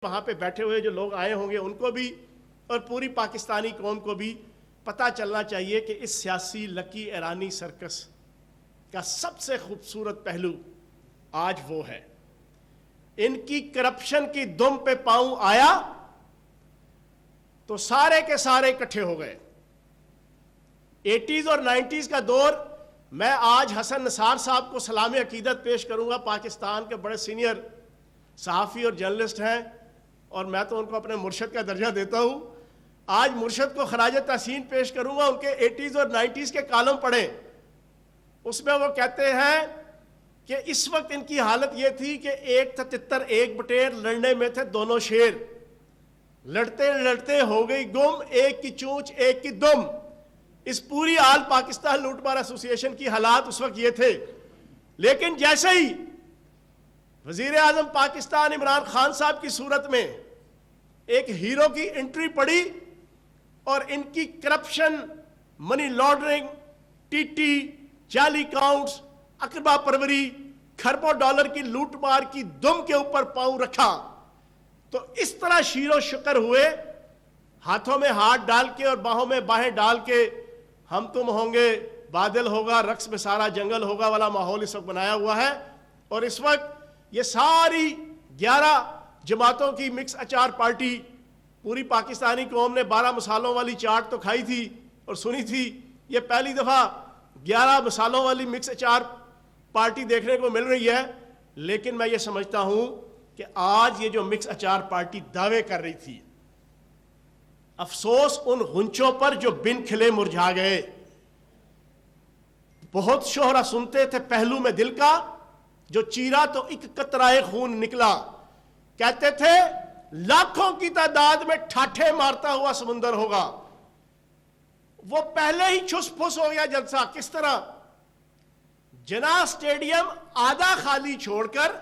وہاں پہ بیٹھے ہوئے جو لوگ آئے ہوں گے ان کو بھی اور پوری پاکستانی قوم کو بھی پتہ چلنا چاہیے کہ اس سیاسی لکی ایرانی سرکس کا سب سے خوبصورت پہلو آج وہ ہے۔ ان کی کرپشن کی دم پہ پاؤں آیا تو سارے کے سارے اکٹھے ہو گئے۔ 80s اور 90s کا دور، میں آج حسن نثار صاحب کو سلام عقیدت پیش کروں گا، پاکستان کے بڑے سینئر صحافی اور جرنلسٹ ہیں اور میں تو ان کو اپنے مرشد کا درجہ دیتا ہوں۔ آج مرشد کو خراج تحسین پیش کروں گا، ان کے 80s اور 90s کے کالم پڑھیں۔ اس میں وہ کہتے ہیں کہ اس وقت ان کی حالت یہ تھی کہ ایک تھا تتر ایک بٹیر، لڑنے میں تھے دونوں شیر، لڑتے لڑتے ہو گئی گم، ایک کی چونچ ایک کی دم۔ اس پوری آل پاکستان لوٹ مار ایسوسی ایشن کی حالات اس وقت یہ تھے۔ لیکن جیسے ہی وزیر اعظم پاکستان عمران خان صاحب کی صورت میں ایک ہیرو کی انٹری پڑی اور ان کی corruption, money laundering, T T, جعلی اکاؤنٹس، اقربا پروری، کھربوں ڈالر کی لوٹ مار کی دم کے اوپر پاؤں رکھا تو اس طرح شیر و شکر ہوئے، ہاتھوں میں ہاتھ ڈال کے اور باہوں میں باہیں ڈال کے ہم تم ہوں گے، بادل ہوگا، رقص میں سارا جنگل ہوگا والا ماحول اس وقت بنایا ہوا ہے۔ اور اس وقت یہ ساری 11 جماعتوں کی مکس اچار پارٹی، پوری پاکستانی قوم نے 12 مسالوں والی چاٹ تو کھائی تھی اور سنی تھی، یہ پہلی دفعہ 11 مسالوں والی مکس اچار پارٹی دیکھنے کو مل رہی ہے۔ لیکن میں یہ سمجھتا ہوں کہ آج یہ جو مکس اچار پارٹی دعوے کر رہی تھی، افسوس ان غنچوں پر جو بن کھلے مرجھا گئے۔ بہت شہرا سنتے تھے پہلو میں دل کا، جو چیرا تو ایک قطرہ خون نکلا۔ کہتے تھے لاکھوں کی تعداد میں ٹھاٹھے مارتا ہوا سمندر ہوگا۔ وہ پہلے ہی چھس پھس ہو گیا جلسہ۔ کس طرح؟ جناح سٹیڈیم آدھا خالی چھوڑ کر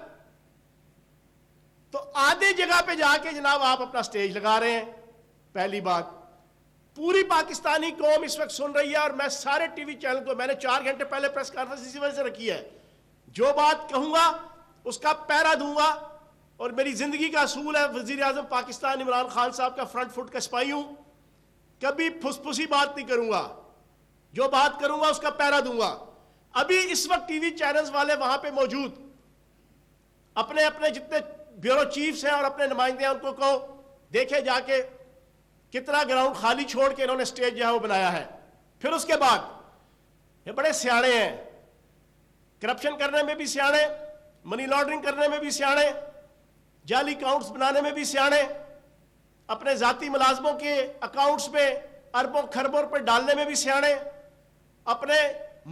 تو آدھی جگہ پہ جا کے جناب آپ اپنا سٹیج لگا رہے ہیں۔ پہلی بات، پوری پاکستانی قوم اس وقت سن رہی ہے اور میں سارے ٹی وی چینل کو، میں نے 4 گھنٹے پہلے پریس کانفرنس اسی وجہ سے رکھی ہے، جو بات کہوں گا اس کا پیرا دوں گا اور میری زندگی کا اصول ہے، وزیر اعظم پاکستان عمران خان صاحب کا فرنٹ فٹ کا سپاہی ہوں، کبھی پھس پھسی بات نہیں کروں گا، جو بات کروں گا اس کا پیرا دوں گا۔ ابھی اس وقت ٹی وی چینلز والے وہاں پہ موجود، اپنے اپنے جتنے بیورو چیفز ہیں اور اپنے نمائندے ہیں ان کو کہو دیکھے جا کے کتنا گراؤنڈ خالی چھوڑ کے انہوں نے سٹیج جو ہے وہ بنایا ہے۔ پھر اس کے بعد یہ بڑے سیاڑے ہیں، کرپشن کرنے میں بھی سیاڑے، منی لانڈرنگ کرنے میں بھی سیاڑے، جعلی اکاؤنٹس بنانے میں بھی سیاڑے، اپنے ذاتی ملازموں کے اکاؤنٹس میں اربوں کھربوں پر ڈالنے میں بھی سیاڑے، اپنے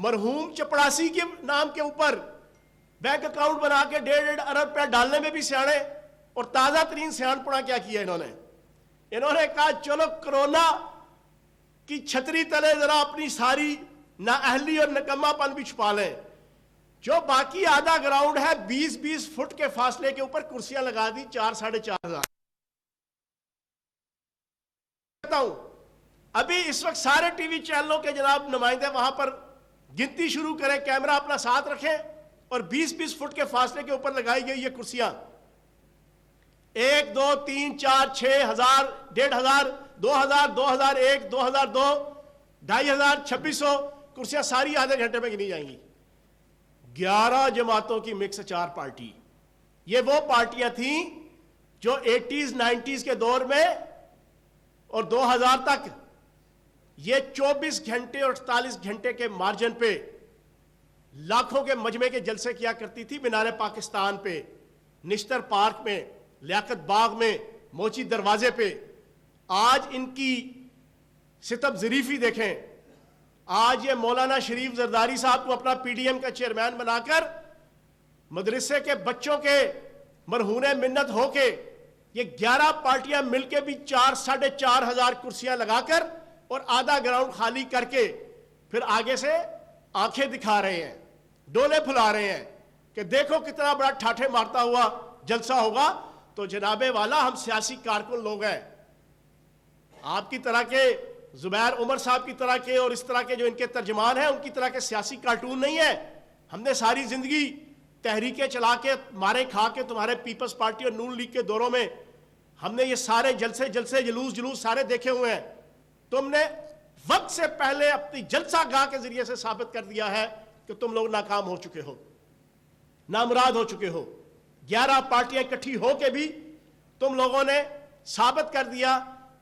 مرحوم چپڑاسی کے نام کے اوپر بینک اکاؤنٹ بنا کے 1.5 ارب روپیہ ڈالنے میں بھی سیاڑے۔ اور تازہ ترین سیاڑ پڑا کیا کیا انہوں نے کہا چلو کرونا کی چھتری تلے ذرا اپنی ساری نااہلی اور نکما پن بھی چھپا لیں۔ جو باقی آدھا گراؤنڈ ہے 20-20 فٹ کے فاصلے کے اوپر کرسیاں لگا دی، 4-4.5 ہزار۔ ابھی اس وقت سارے ٹی وی چینلوں کے جناب نمائندے وہاں پر گنتی شروع کریں، کیمرہ اپنا ساتھ رکھیں اور 20-20 فٹ کے فاصلے کے اوپر لگائی گئی یہ کرسیاں 1 2 3 4 6 ہزار، 1.5 ہزار، 2000، 2001، 2002، 2500، 2600 کرسیاں ساری آدھے گھنٹے میں گنی جائیں گی۔ 11 جماعتوں کی مکس اچار پارٹی، یہ وہ پارٹیاں تھیں جو 80s 90s کے دور میں اور 2000 تک یہ 24 گھنٹے اور 48 گھنٹے کے مارجن پہ لاکھوں کے مجمع کے جلسے کیا کرتی تھی، مینار پاکستان پہ، نشتر پارک میں، لیاقت باغ میں، موچی دروازے پہ۔ آج ان کی ستم ظریفی دیکھیں، آج یہ مولانا شریف زرداری صاحب کو اپنا پی ڈی ایم کا چیئرمین بنا کر مدرسے کے بچوں کے مرہون منت ہو کے یہ 11 پارٹیاں مل کے بھی 4-4.5 ہزار کرسیاں لگا کر اور آدھا گراؤنڈ خالی کر کے پھر آگے سے آنکھیں دکھا رہے ہیں، ڈولے پھلا رہے ہیں کہ دیکھو کتنا بڑا ٹھاٹھے مارتا ہوا جلسہ ہوگا۔ تو جناب والا ہم سیاسی کارکن لوگ ہیں، آپ کی طرح کے زبیر عمر صاحب کی طرح کے اور اس طرح کے جو ان کے ترجمان ہیں ان کی طرح کے سیاسی کارٹون نہیں ہیں۔ ہم نے ساری زندگی تحریکیں چلا کے مارے کھا کے تمہارے پیپلز پارٹی اور نون لیگ کے دوروں میں ہم نے یہ سارے جلسے جلوس سارے دیکھے ہوئے ہیں. تم نے وقت سے پہلے اپنی جلسہ گاہ کے ذریعے سے ثابت کر دیا ہے کہ تم لوگ ناکام ہو چکے ہو, نامراد ہو چکے ہو. 11 پارٹیاں اکٹھی ہو کے بھی تم لوگوں نے ثابت کر دیا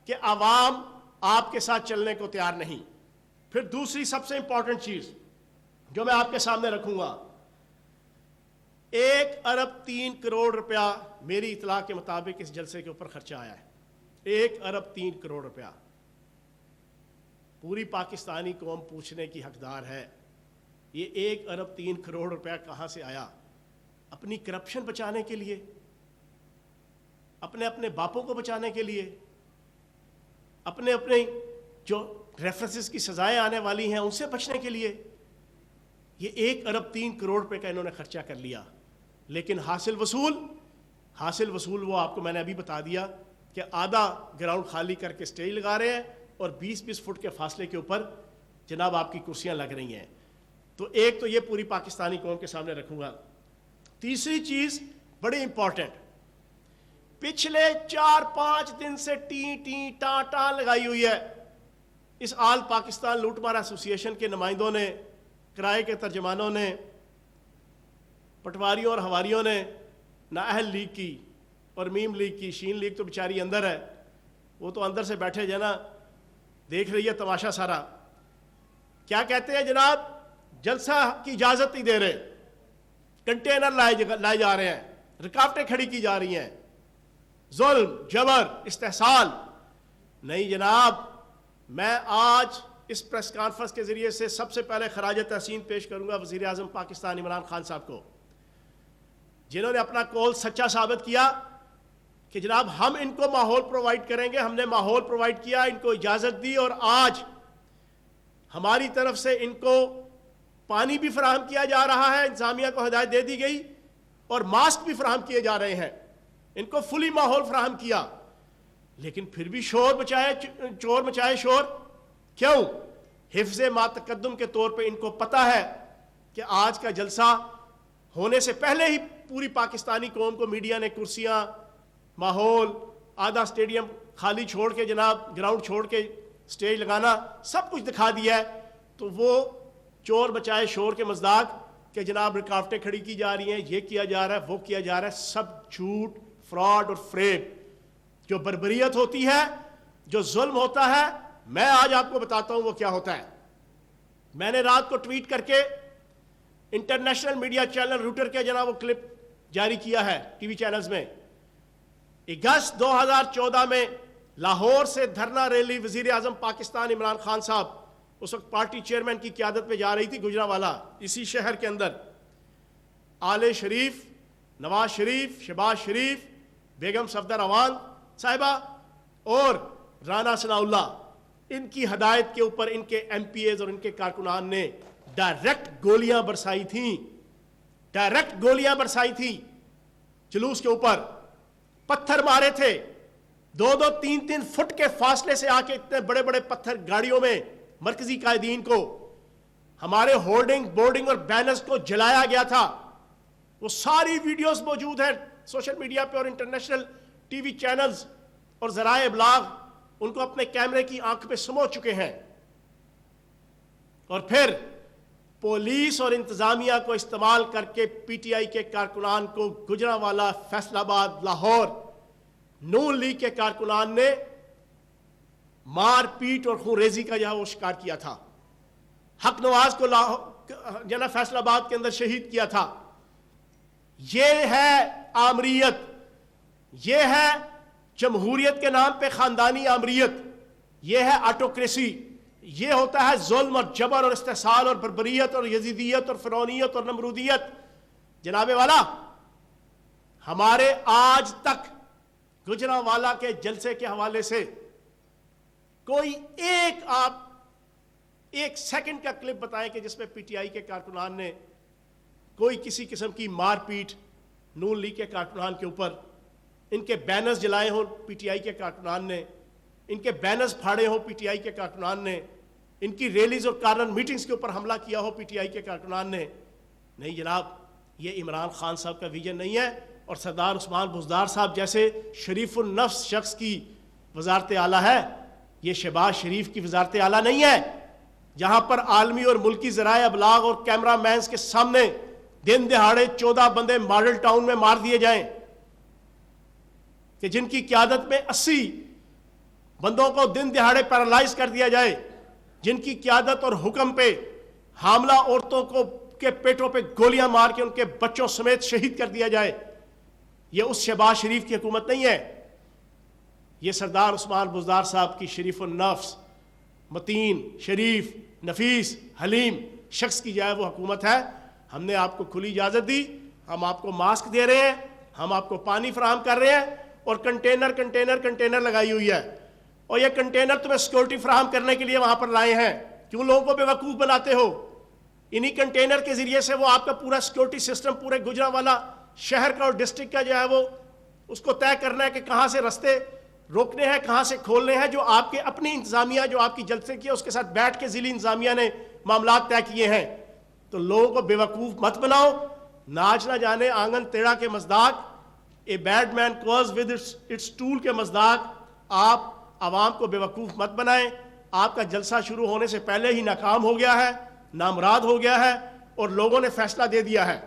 کہ عوام آپ کے ساتھ چلنے کو تیار نہیں. پھر دوسری سب سے امپورٹنٹ چیز جو میں آپ کے سامنے رکھوں گا, 1 ارب 3 کروڑ روپیہ میری اطلاع کے مطابق اس جلسے کے اوپر خرچہ آیا ہے. 1 ارب 3 کروڑ روپیہ. پوری پاکستانی قوم پوچھنے کی حقدار ہے یہ 1 ارب 3 کروڑ روپیہ کہاں سے آیا؟ اپنی کرپشن بچانے کے لیے, اپنے باپوں کو بچانے کے لیے, اپنے جو ریفرنسز کی سزائیں آنے والی ہیں ان سے بچنے کے لیے. یہ 1 ارب 3 کروڑ روپے کا انہوں نے خرچہ کر لیا. لیکن حاصل وصول وہ آپ کو میں نے ابھی بتا دیا کہ آدھا گراؤنڈ خالی کر کے سٹیج لگا رہے ہیں اور 20-20 فٹ کے فاصلے کے اوپر جناب آپ کی کرسیاں لگ رہی ہیں. تو ایک تو یہ پوری پاکستانی قوم کے سامنے رکھوں گا. تیسری چیز بڑی امپورٹنٹ, پچھلے 4-5 دن سے ٹاں لگائی ہوئی ہے اس آل پاکستان لوٹ مار ایسوسی ایشن کے نمائندوں نے, کرائے کے ترجمانوں نے, پٹواریوں اور ہواریوں نے, نااہل لیگ کی اور میم لیگ کی. شین لیگ تو بیچاری اندر ہے, وہ تو اندر سے بیٹھے جنا دیکھ رہی ہے تماشا سارا. کیا کہتے ہیں جناب, جلسہ کی اجازت نہیں دے رہے, کنٹینر لائے جا رہے ہیں, رکاوٹیں کھڑی کی جا رہی ہیں, ظلم, جبر, استحصال. نہیں جناب, میں آج اس پریس کانفرنس کے ذریعے سے سب سے پہلے خراج تحسین پیش کروں گا وزیر اعظم پاکستان عمران خان صاحب کو, جنہوں نے اپنا قول سچا ثابت کیا کہ جناب ہم ان کو ماحول پرووائڈ کریں گے. ہم نے ماحول پرووائڈ کیا, ان کو اجازت دی, اور آج ہماری طرف سے ان کو پانی بھی فراہم کیا جا رہا ہے, انتظامیہ کو ہدایت دے دی گئی, اور ماسک بھی فراہم کیے جا رہے ہیں. ان کو فلی ماحول فراہم کیا. لیکن پھر بھی چور مچائے شور. کیوں؟ حفظ ما تقدم کے طور پہ ان کو پتا ہے کہ آج کا جلسہ ہونے سے پہلے ہی پوری پاکستانی قوم کو میڈیا نے کرسیاں, ماحول, آدھا سٹیڈیم خالی چھوڑ کے جناب گراؤنڈ چھوڑ کے سٹیج لگانا سب کچھ دکھا دیا ہے. تو وہ چور بچائے شور کے مزداق کہ جناب رکاوٹیں کھڑی کی جا رہی ہیں, یہ کیا جا رہا ہے, وہ کیا جا رہا ہے, سب جھوٹ, فراڈ اور فریب. جو بربریت ہوتی ہے, جو ظلم ہوتا ہے, میں آج آپ کو بتاتا ہوں وہ کیا ہوتا ہے. میں نے رات کو ٹویٹ کر کے انٹرنیشنل میڈیا چینل روٹر کے جناب وہ کلپ جاری کیا ہے ٹی وی چینلز میں. اگست 2014 میں لاہور سے دھرنا ریلی وزیر اعظم پاکستان عمران خان صاحب اس وقت پارٹی چیئرمین کی قیادت میں جا رہی تھی گجرانوالہ, اسی شہر کے اندر. آل شریف, نواز شریف, شہباز شریف, بیگم صفدر اعوان صاحبہ اور رانا ثناء اللہ, ان کی ہدایت کے اوپر ان کے ایم پی ایز اور ان کے کارکنان نے ڈائریکٹ گولیاں برسائی تھیں جلوس کے اوپر. پتھر مارے تھے, 2-3 فٹ کے فاصلے سے آ کے اتنے بڑے بڑے پتھر گاڑیوں میں مرکزی قائدین کو, ہمارے ہولڈنگ بورڈنگ اور بینرز کو جلایا گیا تھا. وہ ساری ویڈیوز موجود ہیں سوشل میڈیا پہ, اور انٹرنیشنل ٹی وی چینلز اور ذرائع ابلاغ ان کو اپنے کیمرے کی آنکھ پہ سمو چکے ہیں. اور پھر پولیس اور انتظامیہ کو استعمال کر کے پی ٹی آئی کے کارکنان کو گجرانوالہ, فیصل آباد, لاہور, نون لیگ کے کارکنان نے مار پیٹ اور خون ریزی کا جہاں وہ شکار کیا تھا. حق نواز کو جناب فیصل آباد کے اندر شہید کیا تھا. یہ ہے آمریت, یہ ہے جمہوریت کے نام پہ خاندانی آمریت, یہ ہے آٹوکریسی, یہ ہوتا ہے ظلم اور جبر اور استحصال اور بربریت اور یزیدیت اور فرعونیت اور نمرودیت. جناب والا, ہمارے آج تک گجرانوالہ کے جلسے کے حوالے سے کوئی ایک سیکنڈ کا کلپ بتائیں کہ جس میں پی ٹی آئی کے کارکنان نے کوئی کسی قسم کی مار پیٹ نون لیگ کے کارکنان کے اوپر, ان کے بینرز جلائے ہوں پی ٹی آئی کے کارکنان نے, ان کے بینرز پھاڑے ہوں پی ٹی آئی کے کارکنان نے, ان کی ریلیز اور کارنر میٹنگز کے اوپر حملہ کیا ہو پی ٹی آئی کے کارکنان نے. نہیں جناب, یہ عمران خان صاحب کا ویژن نہیں ہے, اور سردار عثمان بزدار صاحب جیسے شریف النفس شخص کی وزارت اعلیٰ ہے، یہ شہباز شریف کی وزارت اعلیٰ نہیں ہے، جہاں پر عالمی اور ملکی ذرائع ابلاغ اور کیمرہ مینز کے سامنے دن دہاڑے 14 بندے ماڈل ٹاؤن میں مار دیے جائیں، کہ جن کی قیادت میں 80 بندوں کو دن دہاڑے پیرالائز کر دیا جائے، جن کی قیادت اور حکم پہ حاملہ عورتوں کو کے پیٹوں پہ گولیاں مار کے ان کے بچوں سمیت شہید کر دیا جائے، یہ اس شہباز شریف کی حکومت نہیں ہے، یہ سردار عثمان بزدار صاحب کی شریف النفس، متین، شریف، نفیس، حلیم شخص کی جو ہے وہ حکومت ہے۔ ہم نے آپ کو کھلی اجازت دی، ہم آپ کو ماسک دے رہے ہیں، ہم آپ کو پانی فراہم کر رہے ہیں، اور کنٹینر لگائی ہوئی ہے، اور یہ کنٹینر تمہیں سیکورٹی فراہم کرنے کے لیے وہاں پر لائے ہیں۔ کیوں لوگوں کو بے وقوف بناتے ہو؟ انہی کنٹینر کے ذریعے سے وہ آپ کا پورا سیکورٹی سسٹم پورے گجرانوالہ شہر کا اور ڈسٹرکٹ کا جو ہے وہ اس کو طے کرنا ہے کہ کہاں سے رستے روکنے ہیں، کہاں سے کھولنے ہیں، جو آپ کے اپنی انتظامیہ جو آپ کی جلسے کی ہے اس کے ساتھ بیٹھ کے ضلعی انتظامیہ نے معاملات طے کیے ہیں۔ تو لوگوں کو بے وقوف مت بناؤ، ناچ نہ جانے آنگن ٹیڑھا کے مزداق، a bad man cause with its tool کے مزداق آپ عوام کو بے وقوف مت بنائیں۔ آپ کا جلسہ شروع ہونے سے پہلے ہی ناکام ہو گیا ہے، نامراد ہو گیا ہے، اور لوگوں نے فیصلہ دے دیا ہے۔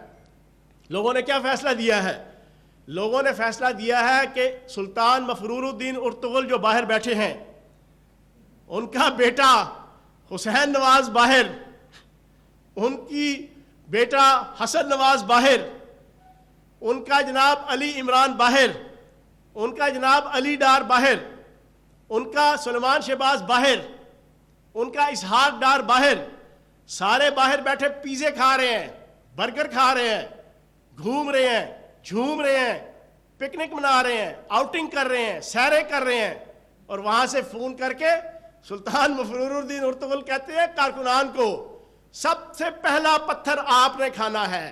لوگوں نے کیا فیصلہ دیا ہے؟ لوگوں نے فیصلہ دیا ہے کہ سلطان مفرور الدین ارطغرل جو باہر بیٹھے ہیں، ان کا بیٹا حسین نواز باہر، ان کی بیٹا حسن نواز باہر، ان کا جناب علی عمران باہر، ان کا جناب علی ڈار باہر، ان کا سلیمان شہباز باہر، ان کا اسحاق ڈار باہر، سارے باہر بیٹھے پیزے کھا رہے ہیں، برگر کھا رہے ہیں، گھوم رہے ہیں، جھوم رہے ہیں، پکنک منا رہے ہیں، آؤٹنگ کر رہے ہیں، سیرے کر رہے ہیں، اور وہاں سے فون کر کے سلطان مفرور الدین ارطغرل کہتے ہیں کارکنان کو، سب سے پہلا پتھر آپ نے کھانا ہے،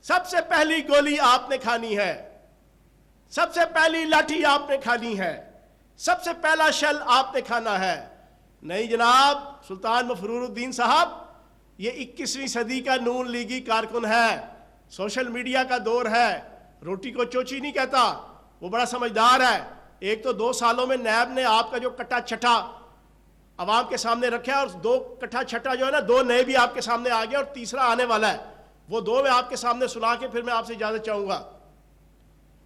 سب سے پہلی گولی آپ نے کھانی ہے، سب سے پہلی لاٹھی آپ نے کھانی ہے، سب سے پہلا شل آپ نے کھانا ہے۔ نہیں جناب، سلطان مفرور الدین صاحب یہ 21ویں صدی کا نون لیگی کارکن ہے، سوشل میڈیا کا دور ہے، روٹی کو چوچی نہیں کہتا، وہ بڑا سمجھدار ہے۔ ایک تو 2 سالوں میں نیب نے آپ کا جو کٹا چھٹا عوام کے سامنے رکھا ہے، اور 2 کٹا چھٹا جو ہے نا 2 نئے بھی آپ کے سامنے آ گئے، اور تیسرا آنے والا ہے، وہ 2 میں آپ کے سامنے سنا کے پھر میں آپ سے اجازت چاہوں گا۔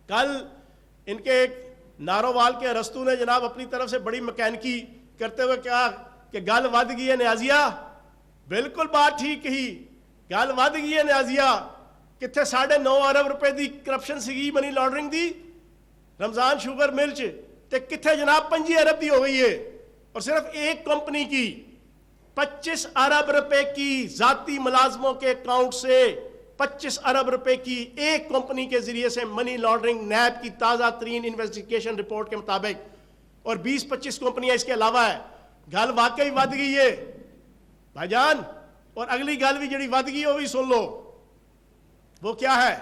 کل ان کے ایک نارووال کے ارسطو نے جناب اپنی طرف سے بڑی مکینکی کرتے ہوئے کہا کہ گل ود گئی ہے نیازیہ، بالکل بات ٹھیک کہی، گل ود گئی ہے نیازیہ، کتنے 9.5 ارب روپے دی کرپشن سیگی منی لانڈرنگ دی رمضان شوگر ملچ، تے کتنے جناب 5 ارب دی ہو گئی ہے، اور صرف ایک کمپنی کی 25 ارب روپے کی ذاتی ملازموں کے اکاؤنٹ سے 25 ارب روپے کی ایک کمپنی کے ذریعے سے منی لانڈرنگ نیب کی تازہ ترین انویسٹیگیشن رپورٹ کے مطابق، اور 20-25 کمپنیاں اس کے علاوہ ہے۔ گل واقعی ود گئی ہے بھائی جان، اور اگلی گل بھی جڑی ود گئی وہ بھی سن لو، وہ کیا ہے؟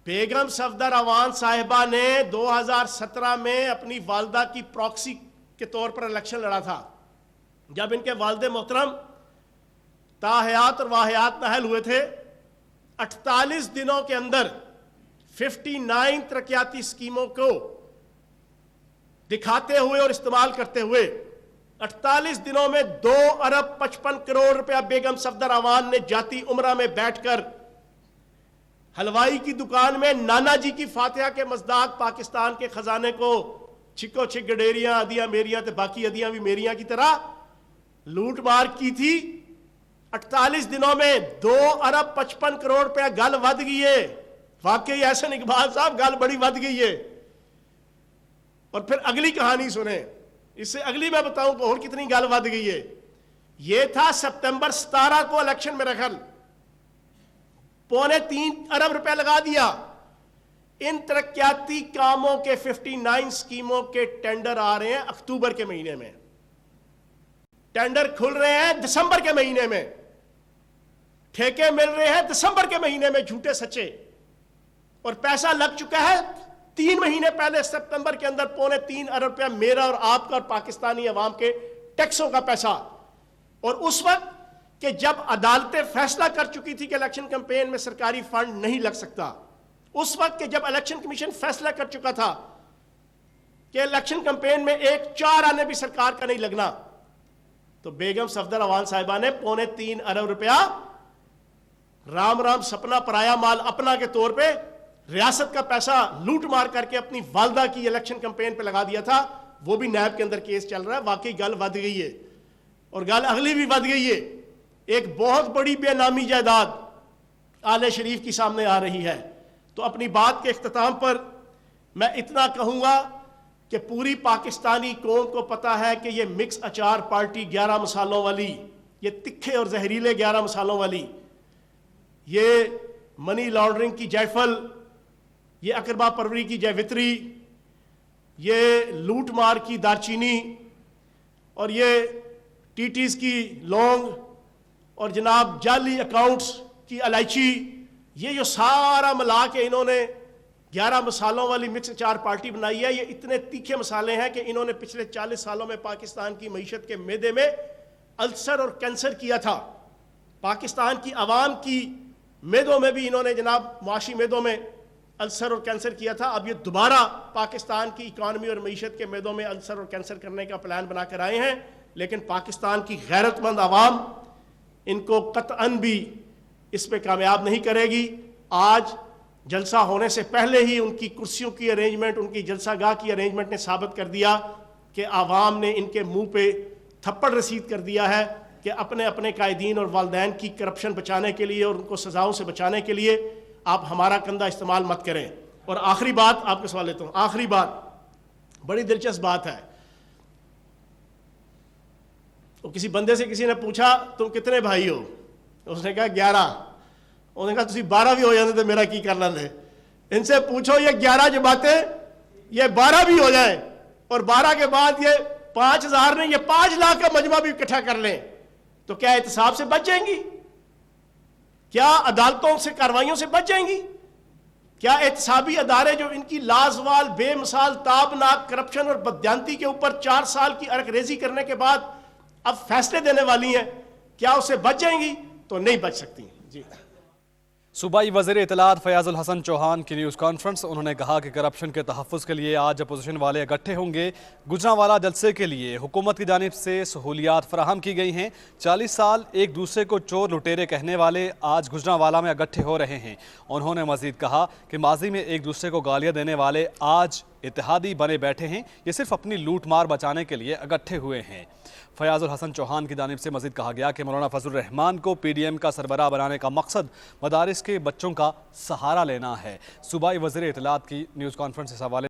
بیگم صفدر اعوان صاحبہ نے 2017 میں اپنی والدہ کی پراکسی کے طور پر الیکشن لڑا تھا، جب ان کے والد محترم تاحیات اور واحیات نااہل ہوئے تھے۔ 48 دنوں کے اندر 59 ترقیاتی اسکیموں کو دکھاتے ہوئے اور استعمال کرتے ہوئے 48 دنوں میں 2 ارب 55 کروڑ روپیہ بیگم صفدر اعوان نے جاتی عمرہ میں بیٹھ کر حلوائی کی دکان میں نانا جی کی فاتحہ کے مصداق پاکستان کے خزانے کو چھکو چھک گڈیریاں ادیاں میریاں تے باقی ادیاں بھی میریاں کی طرح لوٹ مار کی تھی۔ 48 دنوں میں 2 ارب 55 کروڑ روپیہ گل ود گئی ہے۔ واقعی احسن اقبال صاحب گل بڑی ود گئی ہے۔ اور پھر اگلی کہانی سنیں، اس سے اگلی میں بتاؤں کہ اور کتنی گل ود گئی ہے۔ یہ تھا سپتمبر 17 کو الیکشن میں رکھل، 2.25 ارب روپے لگا دیا۔ ان ترقیاتی کاموں کے 59 سکیموں کے ٹینڈر آ رہے ہیں اکتوبر کے مہینے میں، ٹینڈر کھل رہے ہیں دسمبر کے مہینے میں، ٹھیکے مل رہے ہیں دسمبر کے مہینے میں جھوٹے سچے، اور پیسہ لگ چکا ہے 3 مہینے پہلے سپتمبر کے اندر 3.25 ارب روپیہ میرا اور آپ کا اور پاکستانی عوام کے ٹیکسوں کا پیسہ۔ اور اس وقت کہ جب عدالتیں فیصلہ کر چکی تھی کہ الیکشن کمپین میں سرکاری فنڈ نہیں لگ سکتا، اس وقت کہ جب الیکشن کمیشن فیصلہ کر چکا تھا کہ الیکشن کمپین میں 1 آنے بھی سرکار کا نہیں لگنا، تو بیگم صفدر اعوان صاحبہ نے 3.25 ارب روپیہ رام رام سپنا پرایا مال اپنا کے طور پہ ریاست کا پیسہ لوٹ مار کر کے اپنی والدہ کی الیکشن کمپین پہ لگا دیا تھا. وہ بھی نیب کے اندر کیس چل رہا ہے. واقعی گل ود گئی ہے اور گل اگلی بھی ود گئی ہے. ایک بہت بڑی بے نامی جائیداد آل شریف کی سامنے آ رہی ہے. تو اپنی بات کے اختتام پر میں اتنا کہوں گا کہ پوری پاکستانی قوم کو پتا ہے کہ یہ مکس اچار پارٹی 11 مسالوں والی، یہ تکھے اور زہریلے 11 مسالوں والی، یہ منی لانڈرنگ کی جائفل، یہ اقربا پروری کی جائوتری، یہ لوٹ مار کی دارچینی، اور یہ ٹیٹیز کی لونگ، اور جناب جعلی اکاؤنٹس کی الائچی، یہ جو سارا ملا کے انہوں نے 11 مسالوں والی مکس اچار پارٹی بنائی ہے. یہ اتنے تیکھے مسالے ہیں کہ انہوں نے پچھلے 40 سالوں میں پاکستان کی معیشت کے میدے میں السر اور کینسر کیا تھا. پاکستان کی عوام کی میدوں میں بھی انہوں نے جناب معاشی میدوں میں السر اور کینسر کیا تھا. اب یہ دوبارہ پاکستان کی اکانومی اور معیشت کے میدوں میں السر اور کینسر کرنے کا پلان بنا کر آئے ہیں. لیکن پاکستان کی غیرت مند عوام ان کو قطعاً بھی اس پہ کامیاب نہیں کرے گی. آج جلسہ ہونے سے پہلے ہی ان کی کرسیوں کی ارینجمنٹ، ان کی جلسہ گاہ کی ارینجمنٹ نے ثابت کر دیا کہ عوام نے ان کے منہ پہ تھپڑ رسید کر دیا ہے کہ اپنے اپنے قائدین اور والدین کی کرپشن بچانے کے لیے اور ان کو سزاؤں سے بچانے کے لیے آپ ہمارا کندھا استعمال مت کریں. اور آخری بات آپ کے سوال لیتا ہوں، آخری بات بڑی دلچسپ بات ہے. تو کسی بندے سے کسی نے پوچھا تم کتنے بھائی ہو؟ اس نے کہا 11. انہوں نے کہا تسی 12 بھی ہو جاتے تو میرا کی کرنا لے. ان سے پوچھو یہ 11 جماعتیں یہ 12 بھی ہو جائیں اور 12 کے بعد یہ 5,000 نہیں، یہ 5 لاکھ کا مجمع بھی اکٹھا کر لیں تو کیا احتساب سے بچ جائیں گی؟ کیا عدالتوں سے کارروائیوں سے بچ جائیں گی؟ کیا احتسابی ادارے جو ان کی لازوال بے مثال تابناک کرپشن اور بددیانتی کے اوپر 4 سال کی عرق ریزی کرنے کے بعد اب فیصلے دینے والی ہیں، کیا اسے بچ جائیں گی؟ تو نہیں بچ سکتی. جی. صوبائی وزیر اطلاعات فیاض الحسن چوہان کی نیوز کانفرنس. انہوں نے کہا کہ کرپشن کے تحفظ کے لیے آج اپوزیشن والے اکٹھے ہوں گے. گجرانوالہ جلسے کے لیے حکومت کی جانب سے سہولیات فراہم کی گئی ہیں. 40 سال ایک دوسرے کو چور لٹیرے کہنے والے آج گجرانوالہ میں اکٹھے ہو رہے ہیں. انہوں نے مزید کہا کہ ماضی میں ایک دوسرے کو گالیاں دینے والے آج اتحادی بنے بیٹھے ہیں، یہ صرف اپنی لوٹ مار بچانے کے لیے اکٹھے ہوئے ہیں. فیاض الحسن چوہان کی جانب سے مزید کہا گیا کہ مولانا فضل الرحمان کو پی ڈی ایم کا سربراہ بنانے کا مقصد مدارس کے بچوں کا سہارا لینا ہے. صوبائی وزیر اطلاعات کی نیوز کانفرنس اس حوالے